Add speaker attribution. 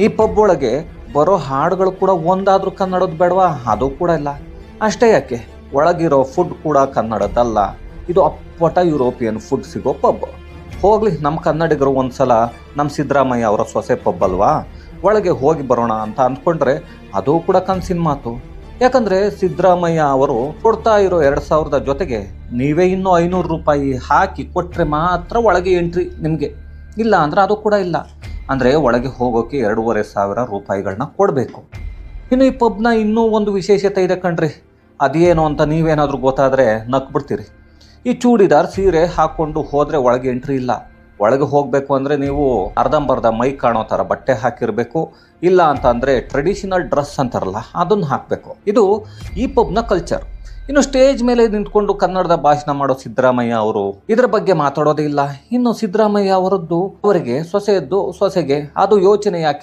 Speaker 1: ಈ ಪಬ್ ಒಳಗೆ ಬರೋ ಹಾಡುಗಳು ಕೂಡ ಒಂದಾದ್ರೂ ಕನ್ನಡದ ಬೇಡವಾ? ಅದು ಕೂಡ ಇಲ್ಲ. ಅಷ್ಟೇ ಯಾಕೆ, ಒಳಗಿರೋ ಫುಡ್ ಕೂಡ ಕನ್ನಡದಲ್ಲ. ಇದು ಅಪ್ಪಟ ಯುರೋಪಿಯನ್ ಫುಡ್ ಸಿಗೋ ಪಬ್. ಹೋಗ್ಲಿ, ನಮ್ಮ ಕನ್ನಡಿಗರು ಒಂದ್ಸಲ ನಮ್ಮ ಸಿದ್ದರಾಮಯ್ಯ ಅವರ ಸೊಸೆ ಪಬ್ ಅಲ್ವಾ, ಒಳಗೆ ಹೋಗಿ ಬರೋಣ ಅಂತ ಅಂದ್ಕೊಂಡ್ರೆ ಅದು ಕೂಡ ಕನಸಿನ ಮಾತು. ಯಾಕಂದ್ರೆ ಸಿದ್ದರಾಮಯ್ಯ ಅವರು ಕೊಡ್ತಾ ಇರೋ 2000 ಜೊತೆಗೆ ನೀವೇ ಇನ್ನೂ 500 ರೂಪಾಯಿ ಹಾಕಿ ಕೊಟ್ರೆ ಮಾತ್ರ ಒಳಗೆ ಎಂಟ್ರಿ ನಿಮಗೆ. ಇಲ್ಲ ಅಂದ್ರೆ ಅದು ಕೂಡ ಇಲ್ಲ. ಅಂದರೆ ಒಳಗೆ ಹೋಗೋಕೆ 2500 ರೂಪಾಯಿಗಳನ್ನ ಕೊಡಬೇಕು. ಇನ್ನು ಈ ಪಬ್ನ ಇನ್ನೂ ಒಂದು ವಿಶೇಷತೆ ಇದೆ ಕಣ್ರಿ. ಅದೇನು ಅಂತ ನೀವೇನಾದರೂ ಗೊತ್ತಾದರೆ ನಕ್ಬಿಡ್ತೀರಿ. ಈ ಚೂಡಿದಾರ್ ಸೀರೆ ಹಾಕ್ಕೊಂಡು ಹೋದರೆ ಒಳಗೆ ಎಂಟ್ರಿ ಇಲ್ಲ. ಒಳಗೆ ಹೋಗಬೇಕು ಅಂದರೆ ನೀವು ಅರ್ಧಂಬರ್ಧ ಮೈ ಕಾಣೋ ಥರ ಬಟ್ಟೆ ಹಾಕಿರಬೇಕು. ಇಲ್ಲ ಅಂತ ಅಂದರೆ ಟ್ರೆಡಿಷನಲ್ ಡ್ರೆಸ್ ಅಂತಾರಲ್ಲ, ಅದನ್ನು ಹಾಕಬೇಕು. ಇದು ಈ ಪಬ್ನ ಕಲ್ಚರ್. ಇನ್ನು ಸ್ಟೇಜ್ ಮೇಲೆ ನಿಂತ್ಕೊಂಡು ಕನ್ನಡದ ಭಾಷಣ ಮಾಡೋ ಸಿದ್ದರಾಮಯ್ಯ ಅವರು ಇದರ ಬಗ್ಗೆ ಮಾತಾಡೋದೇ ಇಲ್ಲ. ಇನ್ನು ಸಿದ್ದರಾಮಯ್ಯ ಅವರದ್ದು ಅವರಿಗೆ ಸೊಸೆಯದ್ದು ಸೊಸೆಗೆ ಅದು ಯೋಚನೆ ಯಾಕೆ